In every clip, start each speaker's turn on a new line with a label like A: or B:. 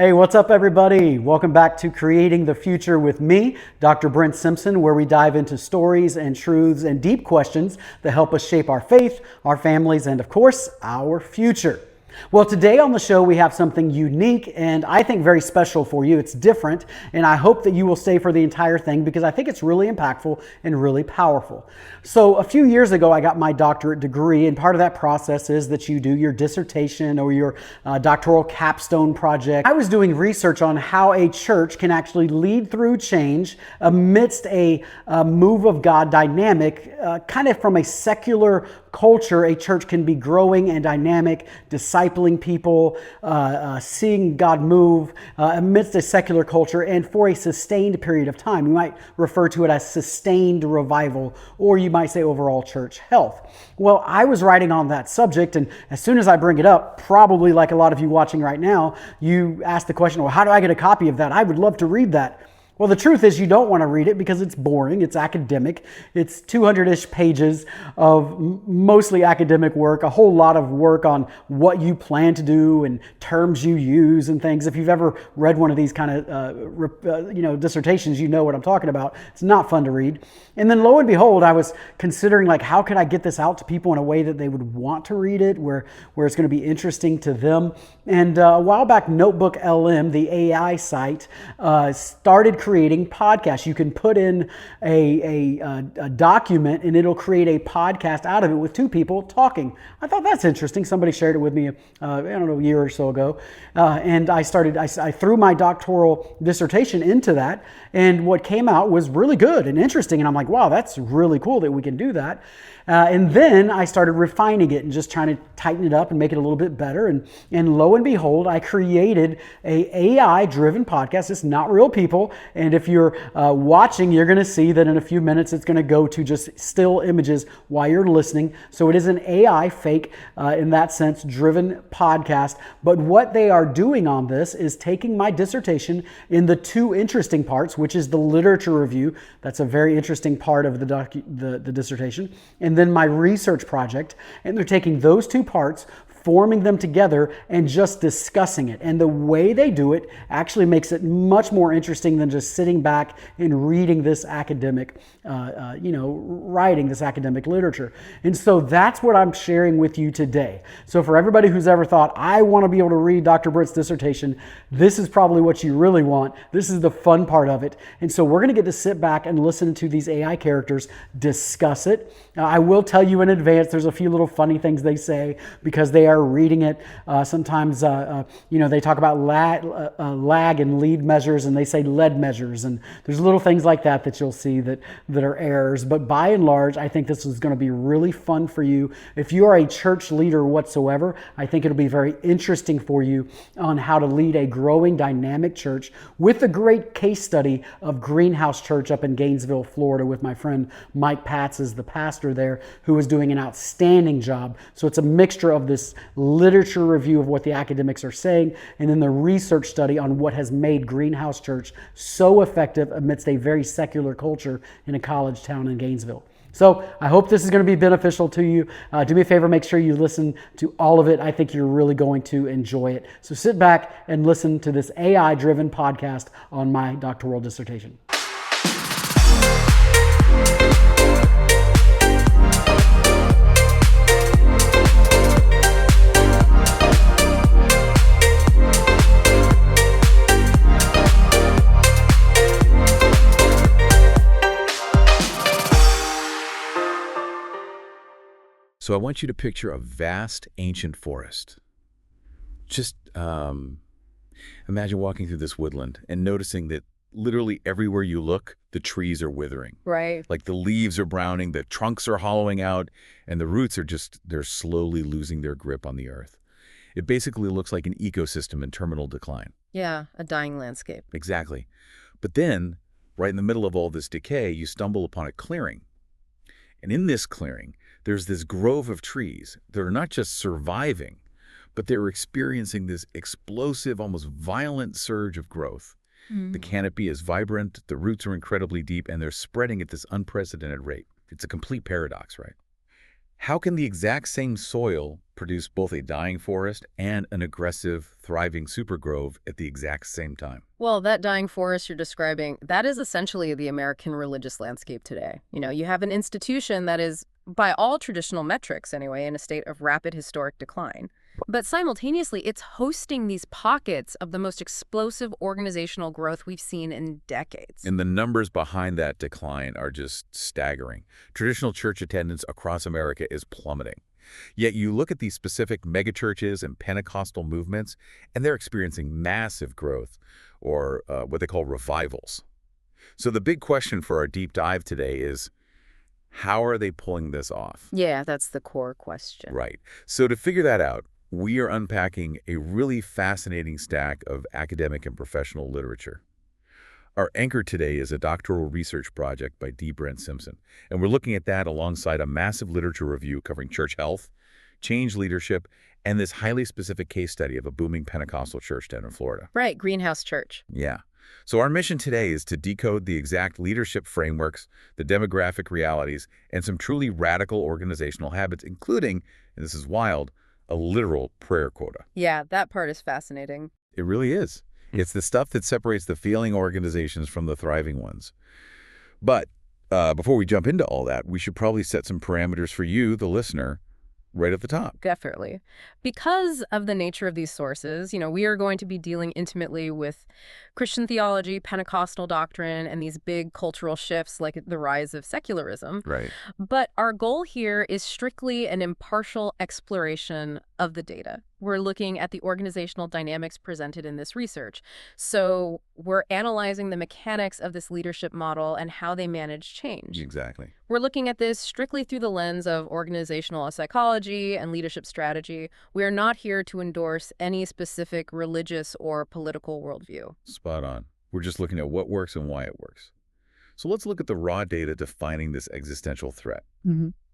A: Hey, what's up, everybody? Welcome back to Creating the Future with me, Dr. Brent Simpson, where we dive into stories and truths and deep questions that help us shape our faith, our families, and of course, our future. Well, today on the show, we have something unique and I think very special for you. It's different, and I hope that you will stay for the entire thing because I think it's really impactful and really powerful. So a few years ago, I got my doctorate degree, and part of that process is that you do your dissertation or your doctoral capstone project. I was doing research on how a church can actually lead through change amidst a move of God dynamic, kind of from a secular culture. A church can be growing and dynamic, discipling people, seeing God move amidst a secular culture and for a sustained period of time. You might refer to it as sustained revival, or you might say overall church health. Well, I was writing on that subject, and as soon as I bring it up, probably like a lot of you watching right now, you ask the question, well, how do I get a copy of that? I would love to read that. Well, the truth is you don't want to read it because it's boring, it's academic, it's 200-ish pages of mostly academic work, a whole lot of work on what you plan to do and terms you use and things. If you've ever read one of these kind of dissertations, you know what I'm talking about. It's not fun to read. And then lo and behold, I was considering how could I get this out to people in a way that they would want to read it, where it's going to be interesting to them. And a while back, Notebook LM, the AI site, started creating podcasts. You can put in a document and it'll create a podcast out of it with two people talking. I thought that's interesting. Somebody shared it with me, a year or so ago. And I threw my doctoral dissertation into that. And what came out was really good and interesting. And I'm like, wow, that's really cool that we can do that. And then I started refining it and just trying to tighten it up and make it a little bit better. And lo and behold, I created a AI-driven podcast. It's not real people. And if you're watching, you're going to see that in a few minutes, it's going to go to just still images while you're listening. So it is an AI fake, in that sense, driven podcast. But what they are doing on this is taking my dissertation in the two interesting parts, which is the literature review. That's a very interesting part of the dissertation. And then my research project, and they're taking those two parts, forming them together and just discussing it. And the way they do it actually makes it much more interesting than just sitting back and reading this academic, writing this academic literature. And so that's what I'm sharing with you today. So for everybody who's ever thought, I want to be able to read Dr. Brent's dissertation, this is probably what you really want. This is the fun part of it. And so we're going to get to sit back and listen to these AI characters discuss it. I will tell you in advance, there's a few little funny things they say because they are reading it. Sometimes, they talk about lag and lead measures, and they say lead measures. And there's little things like that you'll see that are errors. But by and large, I think this is going to be really fun for you. If you are a church leader whatsoever, I think it'll be very interesting for you on how to lead a growing, dynamic church with a great case study of Greenhouse Church up in Gainesville, Florida, with my friend Mike Patz is the pastor there, who is doing an outstanding job. So it's a mixture of this literature review of what the academics are saying, and then the research study on what has made Greenhouse Church so effective amidst a very secular culture in a college town in Gainesville. So I hope this is going to be beneficial to you. Do me a favor, make sure you listen to all of it. I think you're really going to enjoy it. So sit back and listen to this AI-driven podcast on my doctoral dissertation.
B: So I want you to picture a vast, ancient forest. Just imagine walking through this woodland and noticing that literally everywhere you look, the trees are withering.
C: Right.
B: Like the leaves are browning, the trunks are hollowing out, and the roots are they're slowly losing their grip on the earth. It basically looks like an ecosystem in terminal decline.
C: Yeah, a dying landscape.
B: Exactly. But then, right in the middle of all this decay, you stumble upon a clearing. And in this clearing, there's this grove of trees that are not just surviving, but they're experiencing this explosive, almost violent surge of growth. The canopy is vibrant, the roots are incredibly deep, and they're spreading at this unprecedented rate. It's a complete paradox, right? How can the exact same soil produce both a dying forest and an aggressive, thriving supergrove at the exact same time?
C: Well, that dying forest you're describing, that is essentially the American religious landscape today. You have an institution that is, by all traditional metrics anyway, in a state of rapid historic decline. But simultaneously, it's hosting these pockets of the most explosive organizational growth we've seen in decades.
B: And the numbers behind that decline are just staggering. Traditional church attendance across America is plummeting. Yet you look at these specific megachurches and Pentecostal movements, and they're experiencing massive growth, or what they call revivals. So the big question for our deep dive today is, how are they pulling this off?
C: Yeah, that's the core question.
B: Right. So to figure that out, we are unpacking a really fascinating stack of academic and professional literature. Our anchor today is a doctoral research project by D. Brent Simpson, and we're looking at that alongside a massive literature review covering church health, change leadership, and this highly specific case study of a booming Pentecostal church down in Florida.
C: Right, Greenhouse Church.
B: Yeah. So our mission today is to decode the exact leadership frameworks, the demographic realities, and some truly radical organizational habits, including, and this is wild, a literal prayer quota.
C: Yeah, that part is fascinating.
B: It really is. It's the stuff that separates the failing organizations from the thriving ones. But before we jump into all that, we should probably set some parameters for you, the listener, right at the top.
C: Definitely. Because of the nature of these sources, we are going to be dealing intimately with Christian theology, Pentecostal doctrine, and these big cultural shifts like the rise of secularism.
B: Right.
C: But our goal here is strictly an impartial exploration of the data. We're looking at the organizational dynamics presented in this research. So we're analyzing the mechanics of this leadership model and how they manage change.
B: Exactly.
C: We're looking at this strictly through the lens of organizational psychology and leadership strategy. We are not here to endorse any specific religious or political worldview.
B: Spot on. We're just looking at what works and why it works. So let's look at the raw data defining this existential threat.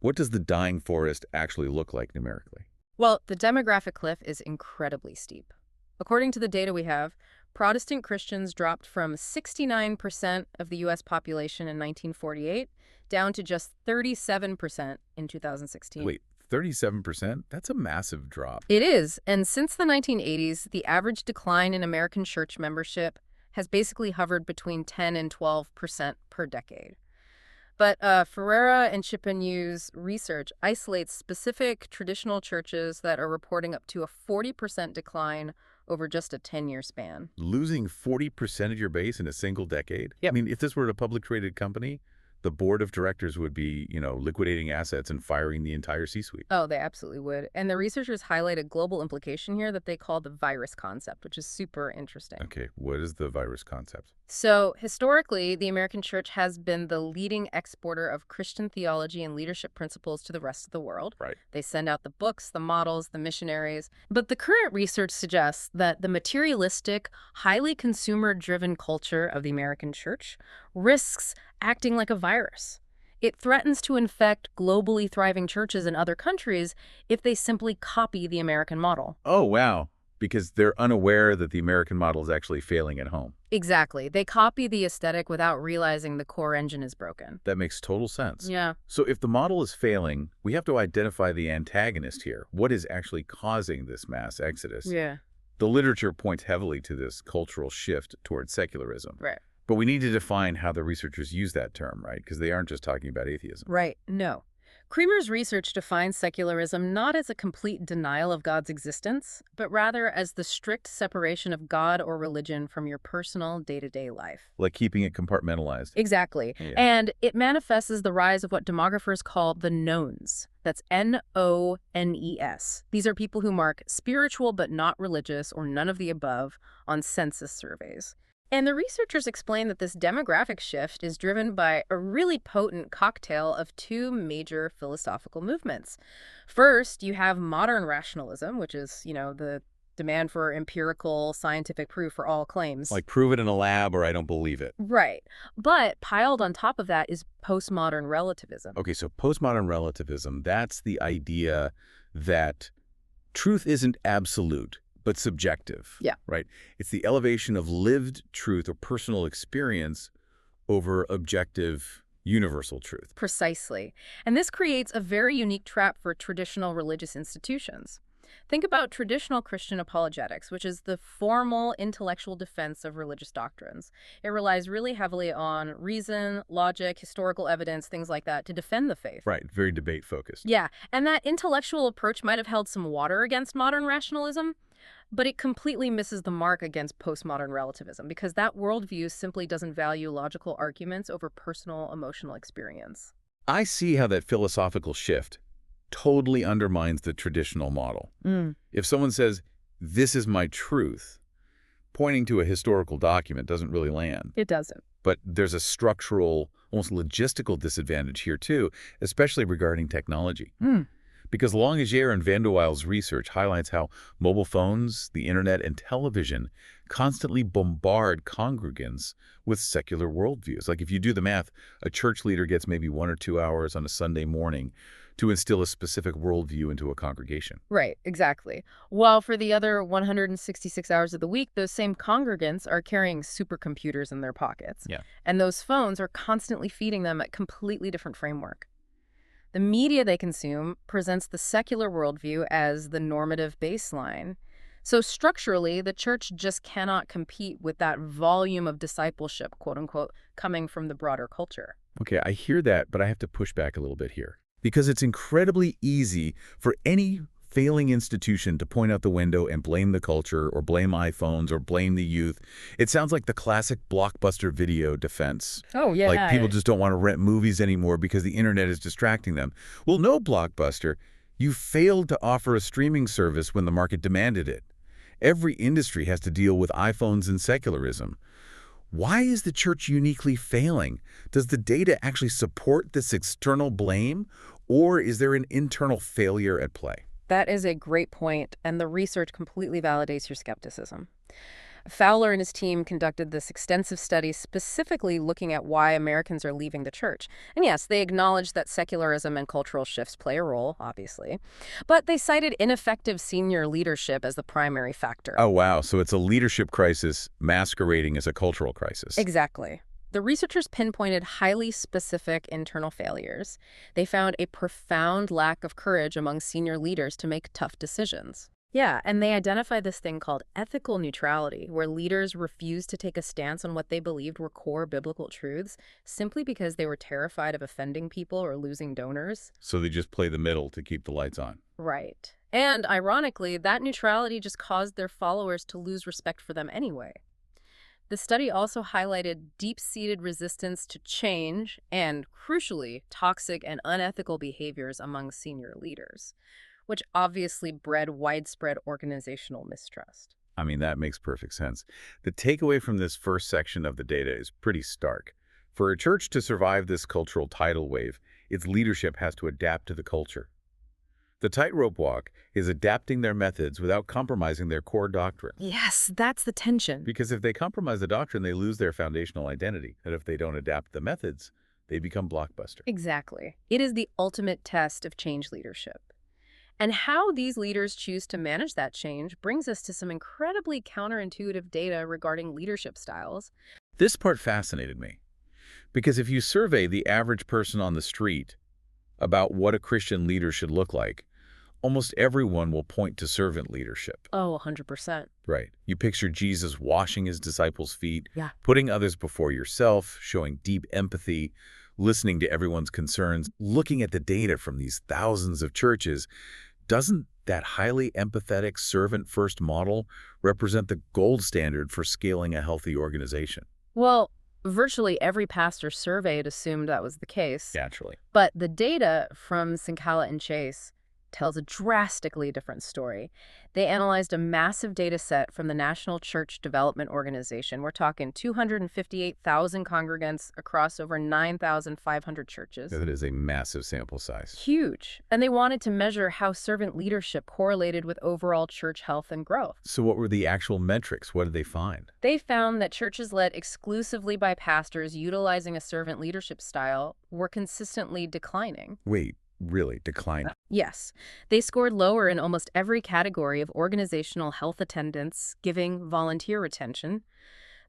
B: What does the dying forest actually look like numerically?
C: Well, the demographic cliff is incredibly steep. According to the data we have, Protestant Christians dropped from 69% of the U.S. population in 1948 down to just 37% in 2016.
B: Wait, 37%? That's a massive drop.
C: It is, and since the 1980s, the average decline in American church membership has basically hovered between 10 and 12% per decade. But Ferreira and Chippenu's research isolates specific traditional churches that are reporting up to a 40% decline over just a 10-year span.
B: Losing 40% of your base in a single decade?
C: Yep.
B: I mean, if this were a public traded company, the board of directors would be, liquidating assets and firing the entire C-suite.
C: Oh, they absolutely would. And the researchers highlight a global implication here that they call the virus concept, which is super interesting.
B: Okay, what is the virus concept?
C: So, historically, the American church has been the leading exporter of Christian theology and leadership principles to the rest of the world.
B: Right.
C: They send out the books, the models, the missionaries. But the current research suggests that the materialistic, highly consumer-driven culture of the American church risks acting like a virus. It threatens to infect globally thriving churches in other countries if they simply copy the American model.
B: Oh, wow. Because they're unaware that the American model is actually failing at home.
C: Exactly. They copy the aesthetic without realizing the core engine is broken.
B: That makes total sense.
C: Yeah.
B: So if the model is failing, we have to identify the antagonist here. What is actually causing this mass exodus?
C: Yeah.
B: The literature points heavily to this cultural shift towards secularism.
C: Right.
B: But we need to define how the researchers use that term, right? Because they aren't just talking about atheism.
C: Right. No. Creamer's research defines secularism not as a complete denial of God's existence, but rather as the strict separation of God or religion from your personal day-to-day life.
B: Like keeping it compartmentalized.
C: Exactly.
B: Yeah.
C: And it manifests as the rise of what demographers call the knowns. That's N-O-N-E-S. These are people who mark spiritual but not religious or none of the above on census surveys. And the researchers explain that this demographic shift is driven by a really potent cocktail of two major philosophical movements. First, you have modern rationalism, which is, the demand for empirical scientific proof for all claims.
B: Like prove it in a lab or I don't believe it.
C: Right. But piled on top of that is postmodern relativism.
B: Okay, so postmodern relativism, that's the idea that truth isn't absolute, but subjective.
C: Yeah.
B: Right? It's the elevation of lived truth or personal experience over objective, Universal truth.
C: Precisely. And this creates a very unique trap for traditional religious institutions. Think about traditional Christian apologetics, which is the formal intellectual defense of religious doctrines. It relies really heavily on reason, logic, historical evidence, things like that, to defend the faith.
B: Right, very debate-focused.
C: Yeah, and that intellectual approach might have held some water against modern rationalism, but it completely misses the mark against postmodern relativism because that worldview simply doesn't value logical arguments over personal emotional experience.
B: I see how that philosophical shift totally undermines the traditional model. If someone says, this is my truth, pointing to a historical document doesn't really land.
C: It doesn't.
B: But there's a structural, almost logistical disadvantage here too, especially regarding technology. Because Longager and van der Waals' research highlights how mobile phones, the internet, and television constantly bombard congregants with secular worldviews. Like if you do the math, a church leader gets maybe 1 or 2 hours on a Sunday morning to instill a specific worldview into a congregation.
C: Right, exactly. While for the other 166 hours of the week, those same congregants are carrying supercomputers in their pockets.
B: Yeah.
C: And those phones are constantly feeding them a completely different framework. The media they consume presents the secular worldview as the normative baseline. So structurally, the church just cannot compete with that volume of discipleship, quote unquote, coming from the broader culture.
B: Okay, I hear that, but I have to push back a little bit here. Because it's incredibly easy for any failing institution to point out the window and blame the culture or blame iPhones or blame the youth. It sounds like the classic Blockbuster video defense.
C: Oh, yeah.
B: Like people just don't want to rent movies anymore because the internet is distracting them. Well, no, Blockbuster. You failed to offer a streaming service when the market demanded it. Every industry has to deal with iPhones and secularism. Why is the church uniquely failing? Does the data actually support this external blame, or is there an internal failure at play?
C: That is a great point, and the research completely validates your skepticism. Fowler and his team conducted this extensive study specifically looking at why Americans are leaving the church. And yes, they acknowledged that secularism and cultural shifts play a role, obviously. But they cited ineffective senior leadership as the primary factor.
B: Oh, wow. So it's a leadership crisis masquerading as a cultural crisis.
C: Exactly. The researchers pinpointed highly specific internal failures. They found a profound lack of courage among senior leaders to make tough decisions. Yeah, and they identified this thing called ethical neutrality, where leaders refused to take a stance on what they believed were core biblical truths simply because they were terrified of offending people or losing donors.
B: So they just play the middle to keep the lights on.
C: Right. And ironically, that neutrality just caused their followers to lose respect for them anyway. The study also highlighted deep-seated resistance to change and, crucially, toxic and unethical behaviors among senior leaders, which obviously bred widespread organizational mistrust.
B: I mean, that makes perfect sense. The takeaway from this first section of the data is pretty stark. For a church to survive this cultural tidal wave, its leadership has to adapt to the culture. The tightrope walk is adapting their methods without compromising their core doctrine.
C: Yes, that's the tension.
B: Because if they compromise the doctrine, they lose their foundational identity. And if they don't adapt the methods, they become Blockbuster.
C: Exactly. It is the ultimate test of change leadership. And how these leaders choose to manage that change brings us to some incredibly counterintuitive data regarding leadership styles.
B: This part fascinated me. Because if you survey the average person on the street about what a Christian leader should look like, almost everyone will point to servant leadership.
C: Oh, 100%.
B: Right. You picture Jesus washing his disciples' feet,
C: Yeah.
B: putting others before yourself, showing deep empathy, listening to everyone's concerns. Looking at the data from these thousands of churches, doesn't that highly empathetic servant-first model represent the gold standard for scaling a healthy organization?
C: Well, virtually every pastor surveyed assumed that was the case.
B: Naturally.
C: But the data from Sincala and Chase tells a drastically different story. They analyzed a massive data set from the National Church Development Organization. We're talking 258,000 congregants across over 9,500 churches.
B: That is a massive sample size.
C: Huge. And they wanted to measure how servant leadership correlated with overall church health and growth.
B: So what were the actual metrics? What did they find?
C: They found that churches led exclusively by pastors utilizing a servant leadership style were consistently declining.
B: Wait, really? Decline?
C: Yes. They scored lower in almost every category of organizational health attendance, giving, volunteer retention.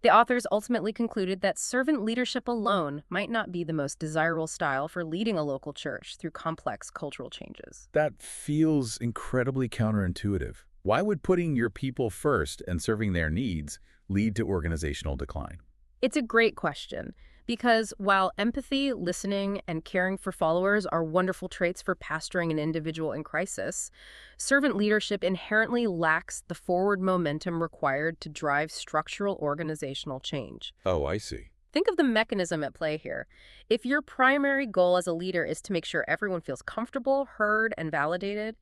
C: The authors ultimately concluded that servant leadership alone might not be the most desirable style for leading a local church through complex cultural changes.
B: That feels incredibly counterintuitive. Why would putting your people first and serving their needs lead to organizational decline?
C: It's a great question because while empathy, listening, and caring for followers are wonderful traits for pastoring an individual in crisis, servant leadership inherently lacks the forward momentum required to drive structural organizational change.
B: Oh, I see.
C: Think of the mechanism at play here. If your primary goal as a leader is to make sure everyone feels comfortable, heard, and validated,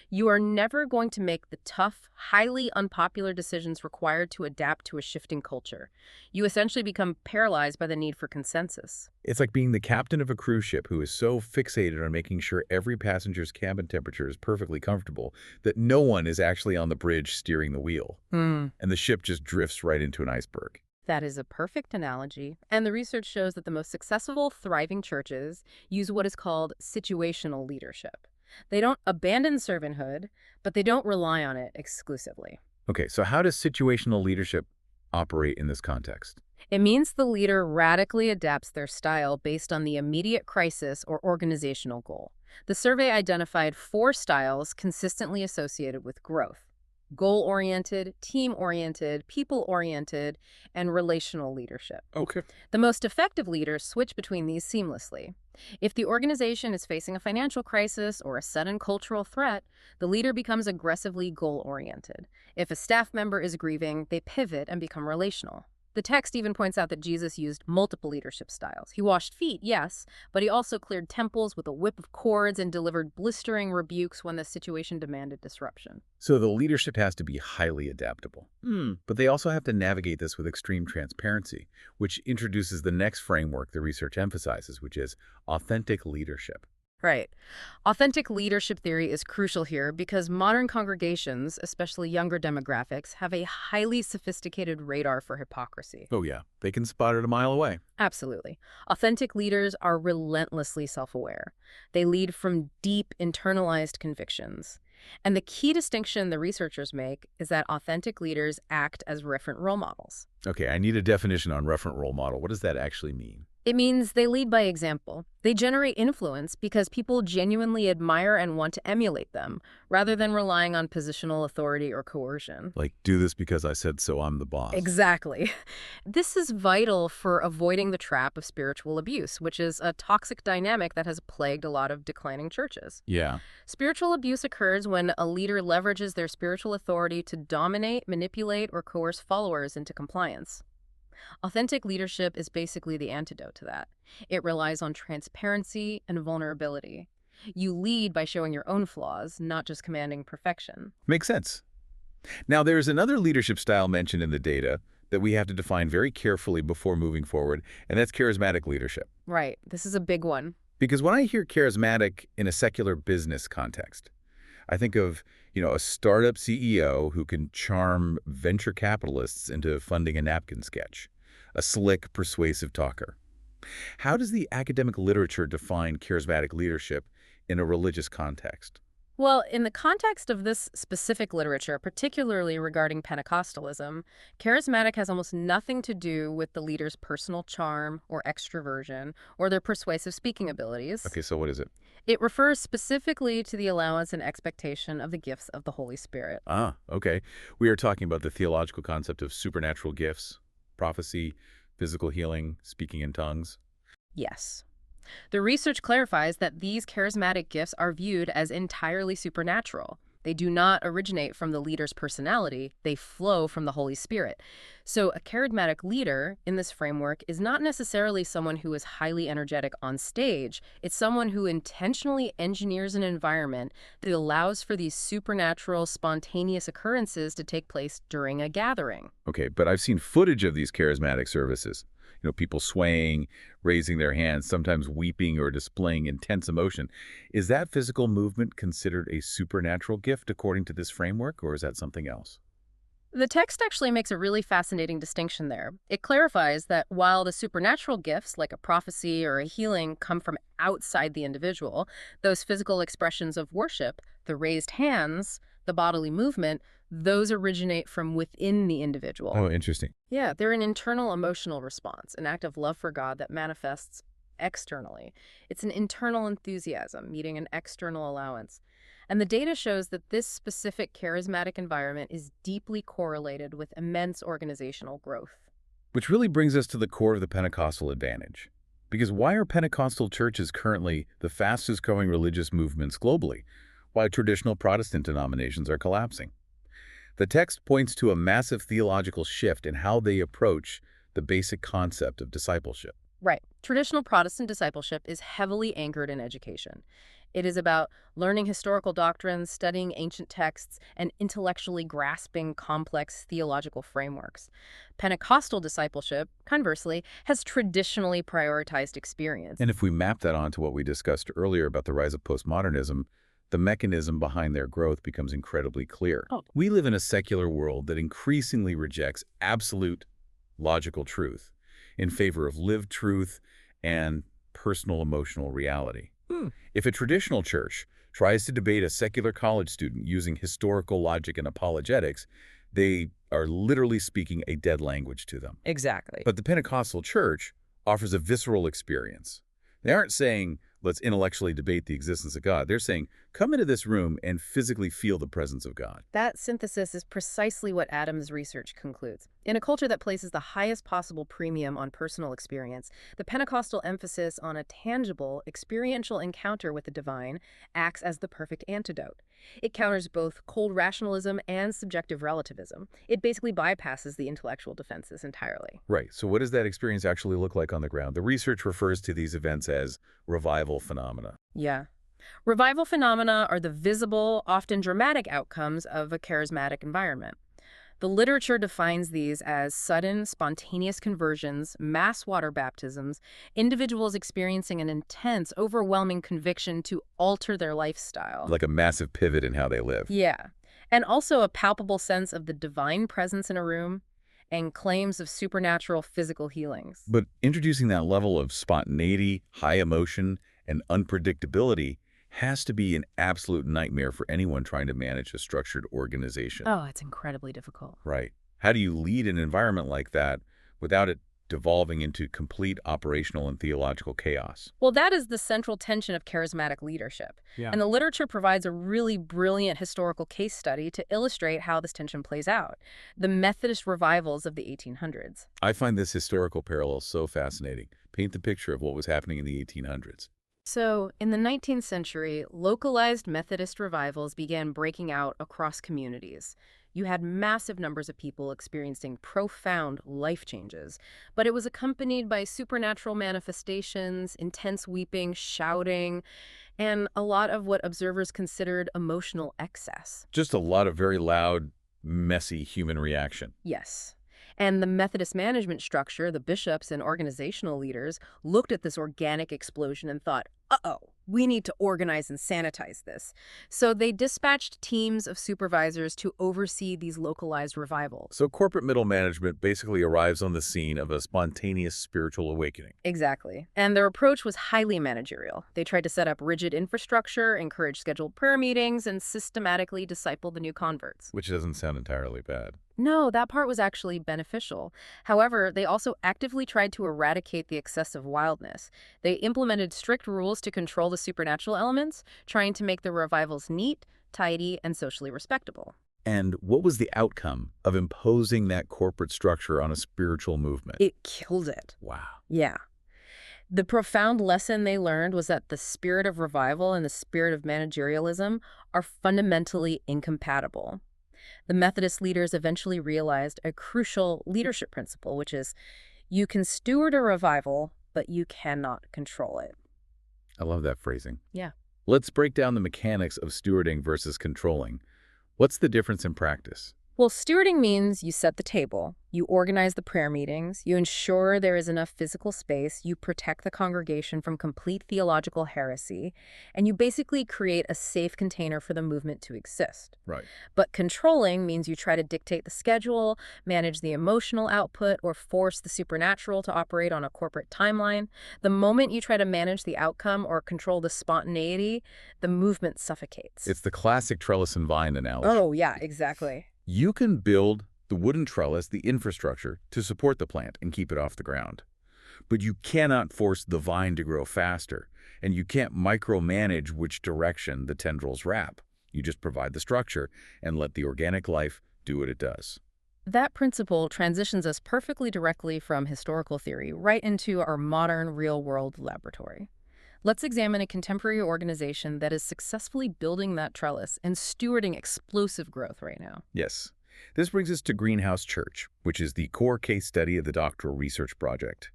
C: you are never going to make the tough, highly unpopular decisions required to adapt to a shifting culture. You essentially become paralyzed by the need for consensus.
B: It's like being the captain of a cruise ship who is so fixated on making sure every passenger's cabin temperature is perfectly comfortable that no one is actually on the bridge steering the wheel, and the ship just drifts right into an iceberg.
C: That is a perfect analogy, and the research shows that the most successful, thriving churches use what is called situational leadership. They don't abandon servanthood, but they don't rely on it exclusively.
B: Okay, so how does situational leadership operate in this context?
C: It means the leader radically adapts their style based on the immediate crisis or organizational goal. The survey identified 4 styles consistently associated with growth: goal-oriented, team-oriented, people-oriented, and relational leadership.
B: Okay.
C: The most effective leaders switch between these seamlessly. If the organization is facing a financial crisis or a sudden cultural threat, the leader becomes aggressively goal-oriented. If a staff member is grieving, they pivot and become relational. The text even points out that Jesus used multiple leadership styles. He washed feet, yes, but he also cleared temples with a whip of cords and delivered blistering rebukes when the situation demanded disruption.
B: So the leadership has to be highly adaptable. But they also have to navigate this with extreme transparency, which introduces the next framework the research emphasizes, which is authentic leadership.
C: Right. Authentic leadership theory is crucial here because modern congregations, especially younger demographics, have a highly sophisticated radar for hypocrisy.
B: Oh yeah, they can spot it a mile away.
C: Absolutely. Authentic leaders are relentlessly self-aware. They lead from deep internalized convictions. And the key distinction the researchers make is that authentic leaders act as referent role models.
B: Okay, I need a definition on referent role model. What does that actually mean?
C: It means they lead by example. They generate influence because people genuinely admire and want to emulate them, rather than relying on positional authority or coercion.
B: Like, do this because I said so, I'm the boss.
C: Exactly. This is vital for avoiding the trap of spiritual abuse, which is a toxic dynamic that has plagued a lot of declining churches.
B: Yeah.
C: Spiritual abuse occurs when a leader leverages their spiritual authority to dominate, manipulate, or coerce followers into compliance. Authentic leadership is basically the antidote to that. It relies on transparency and vulnerability. You lead by showing your own flaws, not just commanding perfection.
B: Makes sense. Now, there's another leadership style mentioned in the data that we have to define very carefully before moving forward, and that's charismatic leadership.
C: Right. This is a big one.
B: Because when I hear charismatic in a secular business context, I think of, a startup CEO who can charm venture capitalists into funding a napkin sketch, a slick, persuasive talker. How does the academic literature define charismatic leadership in a religious context?
C: Well, in the context of this specific literature, particularly regarding Pentecostalism, charismatic has almost nothing to do with the leader's personal charm or extroversion or their persuasive speaking abilities.
B: Okay, so what is it?
C: It refers specifically to the allowance and expectation of the gifts of the Holy Spirit.
B: Ah, okay. We are talking about the theological concept of supernatural gifts, prophecy, physical healing, speaking in tongues.
C: Yes. The research clarifies that these charismatic gifts are viewed as entirely supernatural. They do not originate from the leader's personality, they flow from the Holy Spirit. So a charismatic leader in this framework is not necessarily someone who is highly energetic on stage. It's someone who intentionally engineers an environment that allows for these supernatural, spontaneous occurrences to take place during a gathering.
B: Okay, but I've seen footage of these charismatic services. People swaying, raising their hands, sometimes weeping or displaying intense emotion. Is that physical movement considered a supernatural gift according to this framework, or is that something else?
C: The text actually makes a really fascinating distinction there. It clarifies that while the supernatural gifts, like a prophecy or a healing, come from outside the individual, those physical expressions of worship, the raised hands, the bodily movement, those originate from within the individual.
B: Oh, interesting.
C: Yeah, they're an internal emotional response, an act of love for God that manifests externally. It's an internal enthusiasm meeting an external allowance. And the data shows that this specific charismatic environment is deeply correlated with immense organizational growth.
B: Which really brings us to the core of the Pentecostal advantage. Because why are Pentecostal churches currently the fastest growing religious movements globally, while traditional Protestant denominations are collapsing? The text points to a massive theological shift in how they approach the basic concept of discipleship.
C: Right. Traditional Protestant discipleship is heavily anchored in education. It is about learning historical doctrines, studying ancient texts, and intellectually grasping complex theological frameworks. Pentecostal discipleship, conversely, has traditionally prioritized experience.
B: And if we map that onto what we discussed earlier about the rise of postmodernism, the mechanism behind their growth becomes incredibly clear. We live in a secular world that increasingly rejects absolute logical truth in favor of lived truth and personal emotional reality. If a traditional church tries to debate a secular college student using historical logic and apologetics, they are literally speaking a dead language to them.
C: Exactly.
B: But the Pentecostal church offers a visceral experience. They aren't saying, let's intellectually debate the existence of God. They're saying, come into this room and physically feel the presence of God.
C: That synthesis is precisely what Adams' research concludes. In a culture that places the highest possible premium on personal experience, the Pentecostal emphasis on a tangible, experiential encounter with the divine acts as the perfect antidote. It counters both cold rationalism and subjective relativism. It basically bypasses the intellectual defenses entirely.
B: Right. So what does that experience actually look like on the ground? The research refers to these events as revival phenomena.
C: Yeah. Revival phenomena are the visible, often dramatic outcomes of a charismatic environment. The literature defines these as sudden, spontaneous conversions, mass water baptisms, individuals experiencing an intense, overwhelming conviction to alter their lifestyle.
B: Like a massive pivot in how they live.
C: Yeah. And also a palpable sense of the divine presence in a room and claims of supernatural physical healings.
B: But introducing that level of spontaneity, high emotion, and unpredictability has to be an absolute nightmare for anyone trying to manage a structured organization.
C: Oh, it's incredibly difficult.
B: Right. How do you lead an environment like that without it devolving into complete operational and theological chaos?
C: Well, that is the central tension of charismatic leadership.
A: Yeah.
C: And the literature provides a really brilliant historical case study to illustrate how this tension plays out. The Methodist revivals of the 1800s.
B: I find this historical parallel so fascinating. Paint the picture of what was happening in the 1800s.
C: So, in the 19th century, localized Methodist revivals began breaking out across communities. You had massive numbers of people experiencing profound life changes, but it was accompanied by supernatural manifestations, intense weeping, shouting, and a lot of what observers considered emotional excess.
B: Just a lot of very loud, messy human reaction.
C: Yes. And the Methodist management structure, the bishops and organizational leaders, looked at this organic explosion and thought, uh-oh, we need to organize and sanitize this. So they dispatched teams of supervisors to oversee these localized revivals.
B: So corporate middle management basically arrives on the scene of a spontaneous spiritual awakening.
C: Exactly. And their approach was highly managerial. They tried to set up rigid infrastructure, encourage scheduled prayer meetings, and systematically disciple the new converts.
B: Which doesn't sound entirely bad.
C: No, that part was actually beneficial. However, they also actively tried to eradicate the excessive wildness. They implemented strict rules to control the supernatural elements, trying to make the revivals neat, tidy, and socially respectable.
B: And what was the outcome of imposing that corporate structure on a spiritual movement?
C: It killed it.
B: Wow.
C: Yeah. The profound lesson they learned was that the spirit of revival and the spirit of managerialism are fundamentally incompatible. The Methodist leaders eventually realized a crucial leadership principle, which is you can steward a revival, but you cannot control it.
B: I love that phrasing.
C: Yeah.
B: Let's break down the mechanics of stewarding versus controlling. What's the difference in practice?
C: Well, stewarding means you set the table, you organize the prayer meetings, you ensure there is enough physical space, you protect the congregation from complete theological heresy, and you basically create a safe container for the movement to exist.
B: Right.
C: But controlling means you try to dictate the schedule, manage the emotional output, or force the supernatural to operate on a corporate timeline. The moment you try to manage the outcome or control the spontaneity, the movement suffocates.
B: It's the classic trellis and vine analogy.
C: Oh, yeah, exactly.
B: You can build the wooden trellis, the infrastructure, to support the plant and keep it off the ground. But you cannot force the vine to grow faster, and you can't micromanage which direction the tendrils wrap. You just provide the structure and let the organic life do what it does.
C: That principle transitions us perfectly directly from historical theory right into our modern real-world laboratory. Let's examine a contemporary organization that is successfully building that trellis and stewarding explosive growth right now.
B: Yes. This brings us to Greenhouse Church, which is the core case study of the doctoral research project.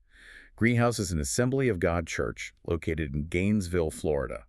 B: Greenhouse is an Assembly of God church located in Gainesville, Florida.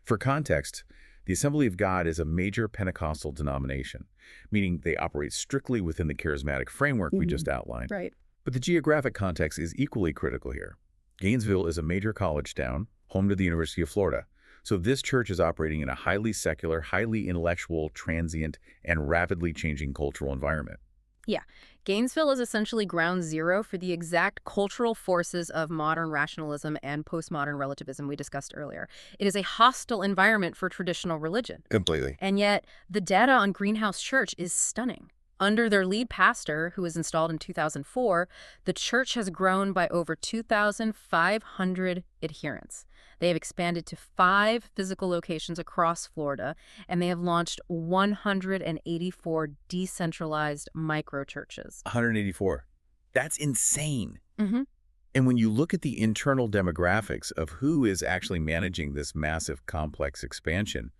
B: For context, the Assembly of God is a major Pentecostal denomination, meaning they operate strictly within the charismatic framework we just outlined.
C: Right.
B: But the geographic context is equally critical here. Gainesville is a major college town, home to the University of Florida. So this church is operating in a highly secular, highly intellectual, transient, and rapidly changing cultural environment.
C: Yeah. Gainesville is essentially ground zero for the exact cultural forces of modern rationalism and postmodern relativism we discussed earlier. It is a hostile environment for traditional religion.
B: Completely.
C: And yet, the data on Greenhouse Church is stunning. Under their lead pastor, who was installed in 2004, the church has grown by over 2,500 adherents. They have expanded to 5 physical locations across Florida, and they have launched 184 decentralized micro-churches.
B: 184. That's insane.
C: Mm-hmm.
B: And when you look at the internal demographics of who is actually managing this massive, complex expansion,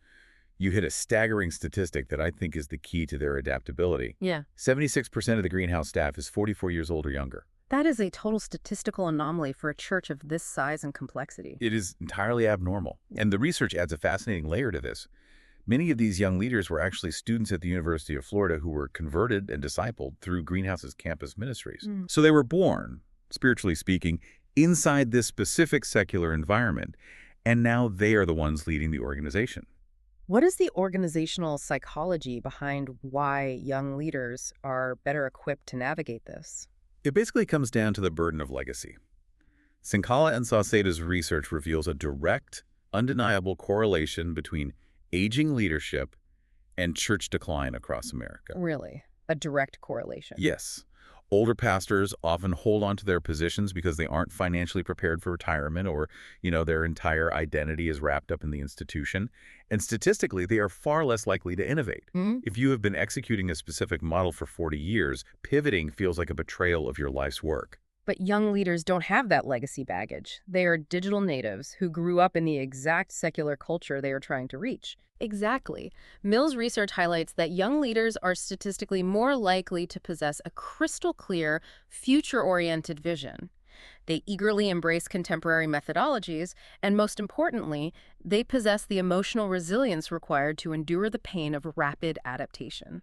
B: you hit a staggering statistic that I think is the key to their adaptability.
C: Yeah.
B: 76% of the Greenhouse staff is 44 years old or younger.
C: That is a total statistical anomaly for a church of this size and complexity.
B: It is entirely abnormal. And the research adds a fascinating layer to this. Many of these young leaders were actually students at the University of Florida who were converted and discipled through Greenhouse's campus ministries. So they were born, spiritually speaking, inside this specific secular environment, and now they are the ones leading the organization.
C: What is the organizational psychology behind why young leaders are better equipped to navigate this?
B: It basically comes down to the burden of legacy. Sincala and Saucedo's research reveals a direct, undeniable correlation between aging leadership and church decline across America.
C: Really? A direct correlation?
B: Yes. Older pastors often hold on to their positions because they aren't financially prepared for retirement or, their entire identity is wrapped up in the institution. And statistically, they are far less likely to innovate. If you have been executing a specific model for 40 years, pivoting feels like a betrayal of your life's work.
C: But young leaders don't have that legacy baggage. They are digital natives who grew up in the exact secular culture they are trying to reach. Exactly. Mill's research highlights that young leaders are statistically more likely to possess a crystal clear, future-oriented vision. They eagerly embrace contemporary methodologies, and most importantly, they possess the emotional resilience required to endure the pain of rapid adaptation.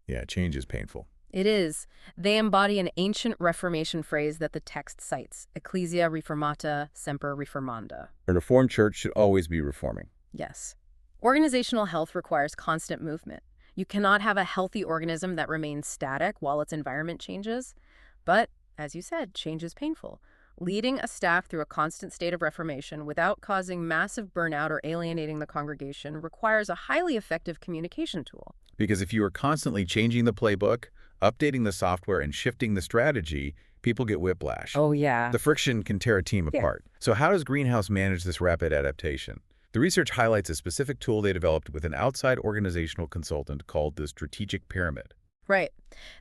B: Yeah, change is painful.
C: It is. They embody an ancient Reformation phrase that the text cites, Ecclesia reformata semper reformanda.
B: A reformed church should always be reforming.
C: Yes. Organizational health requires constant movement. You cannot have a healthy organism that remains static while its environment changes. But, as you said, change is painful. Leading a staff through a constant state of reformation without causing massive burnout or alienating the congregation requires a highly effective communication tool.
B: Because if you are constantly changing the playbook, updating the software, and shifting the strategy, people get whiplash.
C: Oh, yeah.
B: The friction can tear a team apart. So how does Greenhouse manage this rapid adaptation? The research highlights a specific tool they developed with an outside organizational consultant called the strategic pyramid.
C: Right.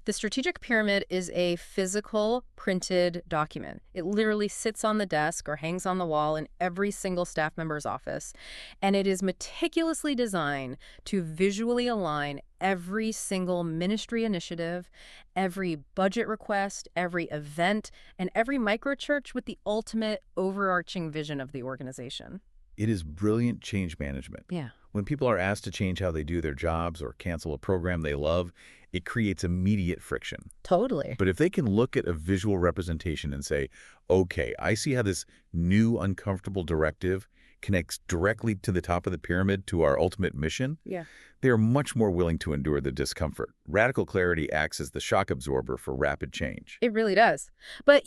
C: The strategic pyramid is a physical printed document. It literally sits on the desk or hangs on the wall in every single staff member's office, and it is meticulously designed to visually align every single ministry initiative, every budget request, every event, and every microchurch with the ultimate overarching vision of the organization.
B: It is brilliant change management.
C: Yeah.
B: When people are asked to change how they do their jobs or cancel a program they love, it creates immediate friction.
C: Totally.
B: But if they can look at a visual representation and say, okay, I see how this new uncomfortable directive connects directly to the top of the pyramid to our ultimate mission,
C: Yeah.
B: they are much more willing to endure the discomfort. Radical clarity acts as the shock absorber for rapid change.
C: It really does. But,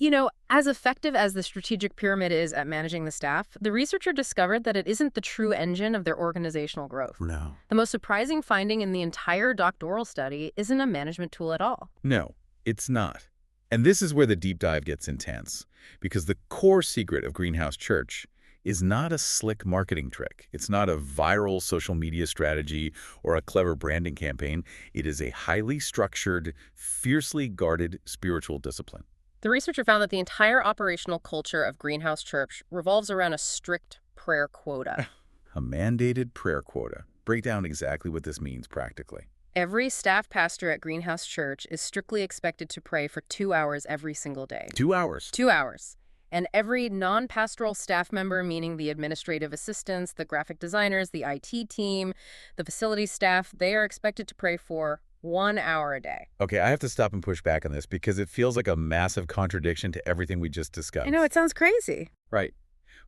C: as effective as the strategic pyramid is at managing the staff, the researcher discovered that it isn't the true engine of their organizational growth.
B: No.
C: The most surprising finding in the entire doctoral study isn't a management tool at all.
B: No, it's not. And this is where the deep dive gets intense, because the core secret of Greenhouse Church is not a slick marketing trick. It's not a viral social media strategy or a clever branding campaign. It is a highly structured, fiercely guarded spiritual discipline.
C: The researcher found that the entire operational culture of Greenhouse Church revolves around a strict prayer quota.
B: A mandated prayer quota. Break down exactly what this means practically.
C: Every staff pastor at Greenhouse Church is strictly expected to pray for 2 hours every single day.
B: 2 hours.
C: 2 hours. And every non-pastoral staff member, meaning the administrative assistants, the graphic designers, the IT team, the facilities staff, they are expected to pray for 1 hour a day.
B: Okay, I have to stop and push back on this because it feels like a massive contradiction to everything we just discussed.
C: I know, it sounds crazy.
B: Right.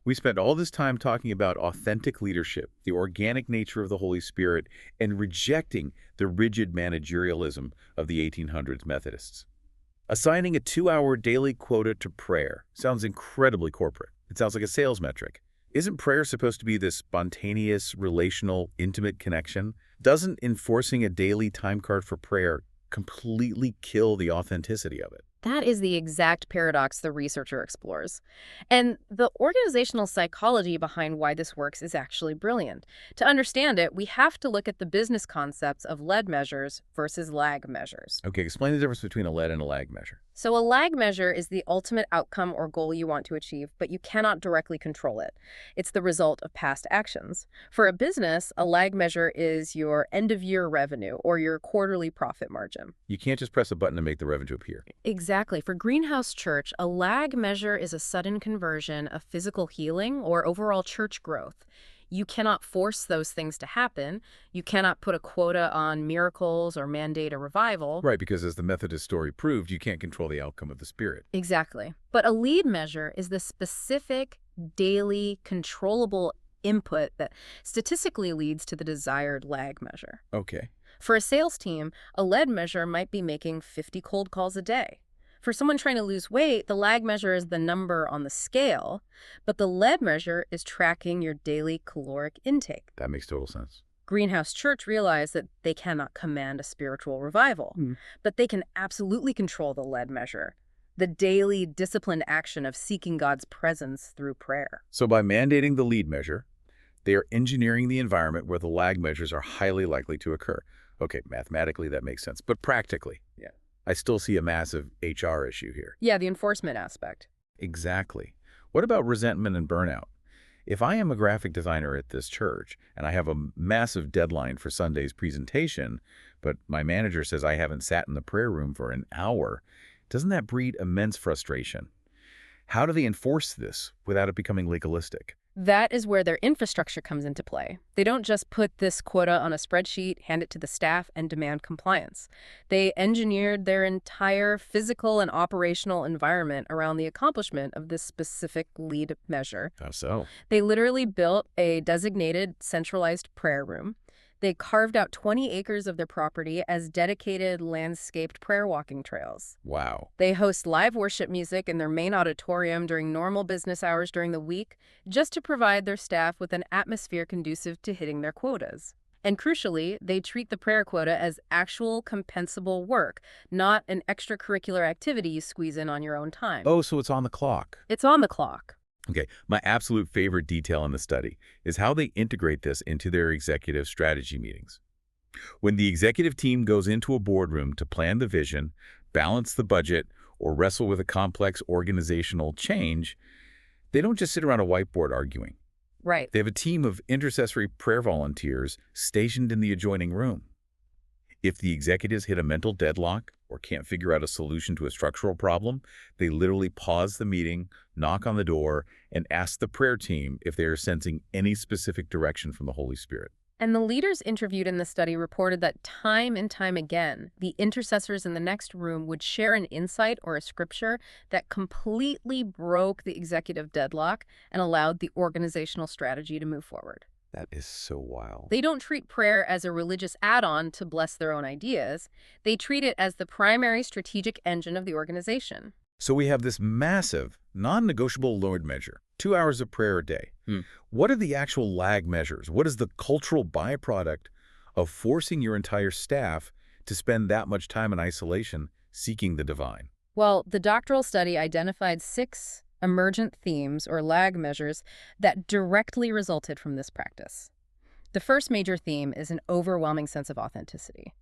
B: We spent all this time talking about authentic leadership, the organic nature of the Holy Spirit, and rejecting the rigid managerialism of the 1800s Methodists. Assigning a 2-hour daily quota to prayer sounds incredibly corporate. It sounds like a sales metric. Isn't prayer supposed to be this spontaneous, relational, intimate connection? Doesn't enforcing a daily time card for prayer completely kill the authenticity of it?
C: That is the exact paradox the researcher explores. And the organizational psychology behind why this works is actually brilliant. To understand it, we have to look at the business concepts of lead measures versus lag measures.
B: Okay, explain the difference between a lead and a lag measure.
C: So a lag measure is the ultimate outcome or goal you want to achieve, but you cannot directly control it. It's the result of past actions. For a business, a lag measure is your end-of-year revenue or your quarterly profit margin.
B: You can't just press a button to make the revenue appear.
C: Exactly. For Greenhouse Church, a lag measure is a sudden conversion of physical healing or overall church growth. You cannot force those things to happen. You cannot put a quota on miracles or mandate a revival.
B: Right, because as the Methodist story proved, you can't control the outcome of the Spirit.
C: Exactly. But a lead measure is the specific, daily, controllable input that statistically leads to the desired lag measure.
B: Okay.
C: For a sales team, a lead measure might be making 50 cold calls a day. For someone trying to lose weight, the lag measure is the number on the scale, but the lead measure is tracking your daily caloric intake.
B: That makes total sense.
C: Greenhouse Church realized that they cannot command a spiritual revival, but they can absolutely control the lead measure, the daily disciplined action of seeking God's presence through prayer.
B: So by mandating the lead measure, they are engineering the environment where the lag measures are highly likely to occur. Okay, mathematically that makes sense, but practically, I still see a massive HR issue here.
C: Yeah, the enforcement aspect.
B: Exactly. What about resentment and burnout? If I am a graphic designer at this church and I have a massive deadline for Sunday's presentation, but my manager says I haven't sat in the prayer room for an hour, doesn't that breed immense frustration? How do they enforce this without it becoming legalistic?
C: That is where their infrastructure comes into play. They don't just put this quota on a spreadsheet, hand it to the staff, and demand compliance. They engineered their entire physical and operational environment around the accomplishment of this specific lead measure.
B: How so?
C: They literally built a designated centralized prayer room. They carved out 20 acres of their property as dedicated landscaped prayer walking trails.
B: Wow.
C: They host live worship music in their main auditorium during normal business hours during the week, just to provide their staff with an atmosphere conducive to hitting their quotas. And crucially, they treat the prayer quota as actual compensable work, not an extracurricular activity you squeeze in on your own time.
B: Oh, so it's on the clock.
C: It's on the clock.
B: Okay, my absolute favorite detail in the study is how they integrate this into their executive strategy meetings. When the executive team goes into a boardroom to plan the vision, balance the budget, or wrestle with a complex organizational change, they don't just sit around a whiteboard arguing.
C: Right.
B: They have a team of intercessory prayer volunteers stationed in the adjoining room. If the executives hit a mental deadlock or can't figure out a solution to a structural problem, they literally pause the meeting, knock on the door, and ask the prayer team if they are sensing any specific direction from the Holy Spirit.
C: And the leaders interviewed in the study reported that time and time again, the intercessors in the next room would share an insight or a scripture that completely broke the executive deadlock and allowed the organizational strategy to move forward.
B: That is so wild.
C: They don't treat prayer as a religious add-on to bless their own ideas. They treat it as the primary strategic engine of the organization.
B: So we have this massive, non-negotiable Lord measure, 2 hours of prayer a day. What are the actual lag measures? What is the cultural byproduct of forcing your entire staff to spend that much time in isolation seeking the divine?
C: Well, the doctoral study identified 6 emergent themes or lag measures that directly resulted from this practice. The first major theme is an overwhelming sense of authenticity.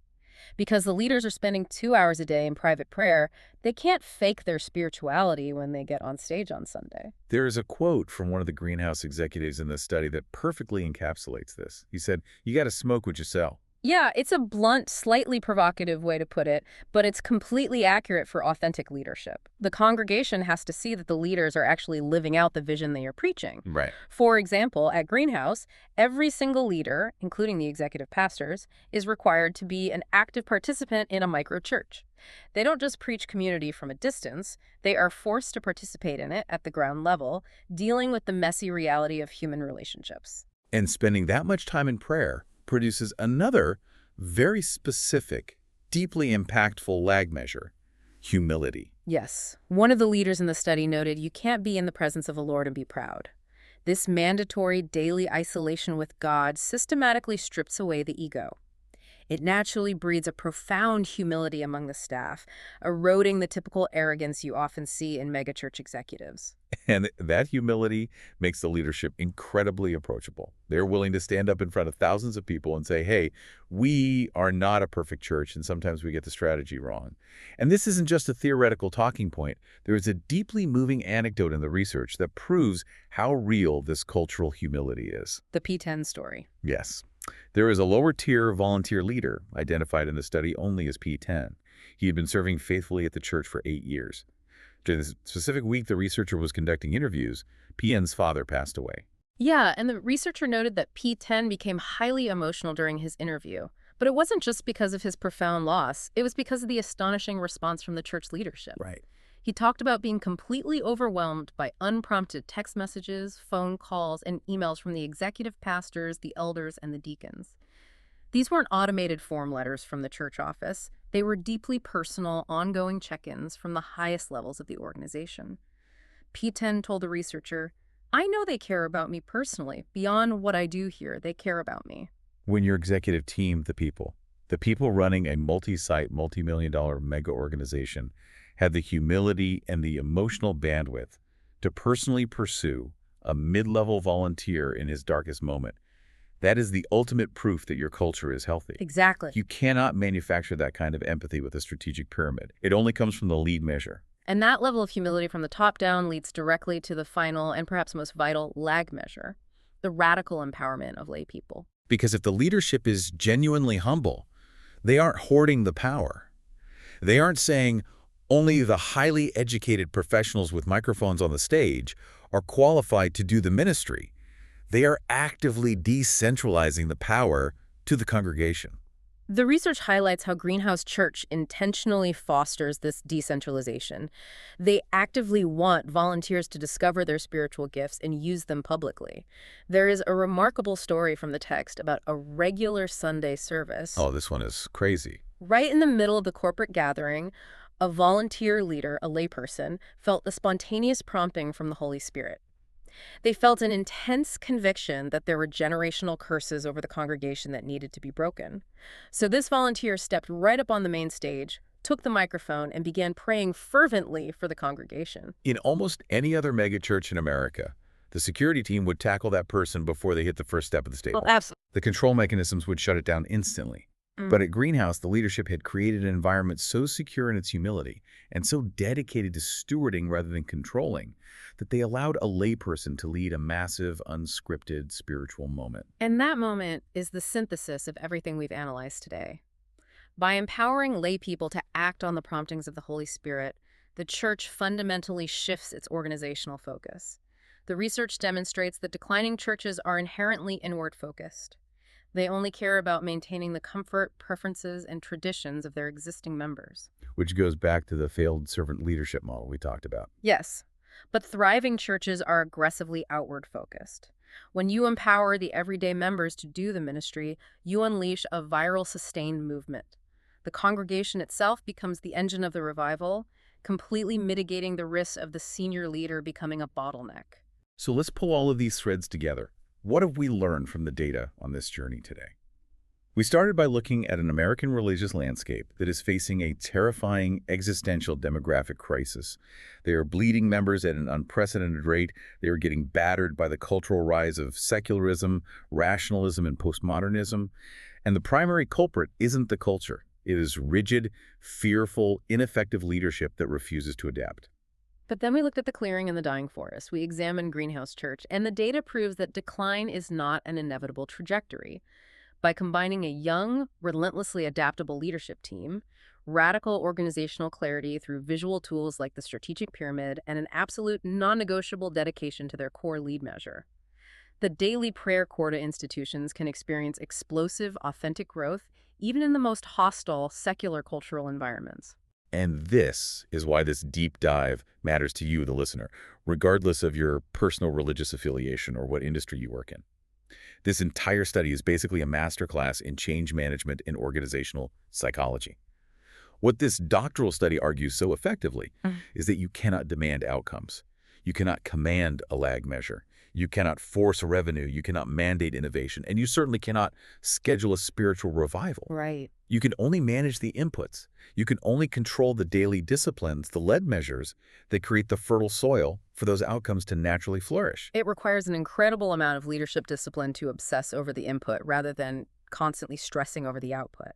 C: Because the leaders are spending 2 hours a day in private prayer, they can't fake their spirituality when they get on stage on Sunday.
B: There is a quote from one of the greenhouse executives in this study that perfectly encapsulates this. He said, "You got to smoke what you sell."
C: Yeah, it's a blunt, slightly provocative way to put it, but it's completely accurate for authentic leadership. The congregation has to see that the leaders are actually living out the vision they are preaching.
B: Right.
C: For example, at Greenhouse, every single leader, including the executive pastors, is required to be an active participant in a micro-church. They don't just preach community from a distance, they are forced to participate in it at the ground level, dealing with the messy reality of human relationships.
B: And spending that much time in prayer produces another very specific, deeply impactful lag measure: humility.
C: Yes. One of the leaders in the study noted, you can't be in the presence of the Lord and be proud. This mandatory daily isolation with God systematically strips away the ego. It naturally breeds a profound humility among the staff, eroding the typical arrogance you often see in megachurch executives.
B: And that humility makes the leadership incredibly approachable. They're willing to stand up in front of thousands of people and say, hey, we are not a perfect church, and sometimes we get the strategy wrong. And this isn't just a theoretical talking point. There is a deeply moving anecdote in the research that proves how real this cultural humility is.
C: The P10 story.
B: Yes. There is a lower-tier volunteer leader, identified in the study only as P10. He had been serving faithfully at the church for 8 years. During this specific week the researcher was conducting interviews, P10's father passed away.
C: Yeah, and the researcher noted that P10 became highly emotional during his interview. But it wasn't just because of his profound loss. It was because of the astonishing response from the church leadership.
B: Right.
C: He talked about being completely overwhelmed by unprompted text messages, phone calls, and emails from the executive pastors, the elders, and the deacons. These weren't automated form letters from the church office. They were deeply personal, ongoing check-ins from the highest levels of the organization. P10 told the researcher, I know they care about me personally. Beyond what I do here, they care about me.
B: When your executive team, the people running a multi-site, multi-million-dollar mega organization, had the humility and the emotional bandwidth to personally pursue a mid-level volunteer in his darkest moment, that is the ultimate proof that your culture is healthy.
C: Exactly.
B: You cannot manufacture that kind of empathy with a strategic pyramid. It only comes from the lead measure.
C: And that level of humility from the top down leads directly to the final and perhaps most vital lag measure, the radical empowerment of lay people.
B: Because if the leadership is genuinely humble, they aren't hoarding the power. They aren't saying only the highly educated professionals with microphones on the stage are qualified to do the ministry. They are actively decentralizing the power to the congregation.
C: The research highlights how Greenhouse Church intentionally fosters this decentralization. They actively want volunteers to discover their spiritual gifts and use them publicly. There is a remarkable story from the text about a regular Sunday service.
B: Oh, this one is crazy.
C: Right in the middle of the corporate gathering, a volunteer leader, a layperson, felt the spontaneous prompting from the Holy Spirit. They felt an intense conviction that there were generational curses over the congregation that needed to be broken. So this volunteer stepped right up on the main stage, took the microphone, and began praying fervently for the congregation.
B: In almost any other megachurch in America, the security team would tackle that person before they hit the first step of the stable.
C: Well, absolutely.
B: The control mechanisms would shut it down instantly. But at Greenhouse, the leadership had created an environment so secure in its humility and so dedicated to stewarding rather than controlling that they allowed a layperson to lead a massive, unscripted spiritual moment.
C: And that moment is the synthesis of everything we've analyzed today. By empowering lay people to act on the promptings of the Holy Spirit, the church fundamentally shifts its organizational focus. The research demonstrates that declining churches are inherently inward-focused. They only care about maintaining the comfort, preferences, and traditions of their existing members.
B: Which goes back to the failed servant leadership model we talked about.
C: Yes, but thriving churches are aggressively outward focused. When you empower the everyday members to do the ministry, you unleash a viral, sustained movement. The congregation itself becomes the engine of the revival, completely mitigating the risk of the senior leader becoming a bottleneck.
B: So let's pull all of these threads together. What have we learned from the data on this journey today? We started by looking at an American religious landscape that is facing a terrifying existential demographic crisis. They are bleeding members at an unprecedented rate. They are getting battered by the cultural rise of secularism, rationalism, and postmodernism. And the primary culprit isn't the culture. It is rigid, fearful, ineffective leadership that refuses to adapt.
C: But then we looked at the clearing and the dying forest. We examined Greenhouse Church, and the data proves that decline is not an inevitable trajectory. By combining a young, relentlessly adaptable leadership team, radical organizational clarity through visual tools like the strategic pyramid, and an absolute non-negotiable dedication to their core lead measure, the daily prayer quota institutions can experience explosive, authentic growth even in the most hostile, secular cultural environments.
B: And this is why this deep dive matters to you, the listener, regardless of your personal religious affiliation or what industry you work in. This entire study is basically a masterclass in change management and organizational psychology. What this doctoral study argues so effectively is that you cannot demand outcomes. You cannot command a lag measure. You cannot force a revenue. You cannot mandate innovation. And you certainly cannot schedule a spiritual revival.
C: Right.
B: You can only manage the inputs. You can only control the daily disciplines, the lead measures that create the fertile soil for those outcomes to naturally flourish.
C: It requires an incredible amount of leadership discipline to obsess over the input rather than constantly stressing over the output.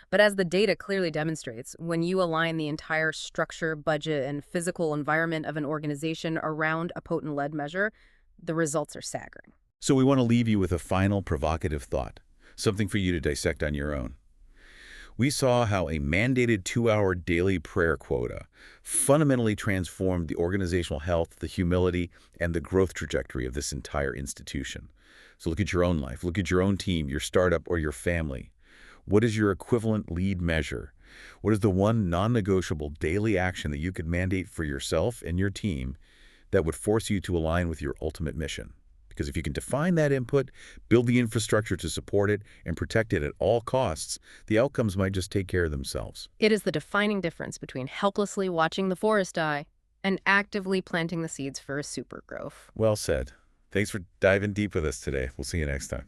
C: But as the data clearly demonstrates, when you align the entire structure, budget, and physical environment of an organization around a potent lead measure, the results are staggering.
B: So we want to leave you with a final provocative thought, something for you to dissect on your own. We saw how a mandated 2-hour daily prayer quota fundamentally transformed the organizational health, the humility, and the growth trajectory of this entire institution. So look at your own life, look at your own team, your startup, or your family. What is your equivalent lead measure? What is the one non-negotiable daily action that you could mandate for yourself and your team that would force you to align with your ultimate mission? Because if you can define that input, build the infrastructure to support it, and protect it at all costs, the outcomes might just take care of themselves.
C: It is the defining difference between helplessly watching the forest die and actively planting the seeds for a super growth.
B: Well said. Thanks for diving deep with us today. We'll see you next time.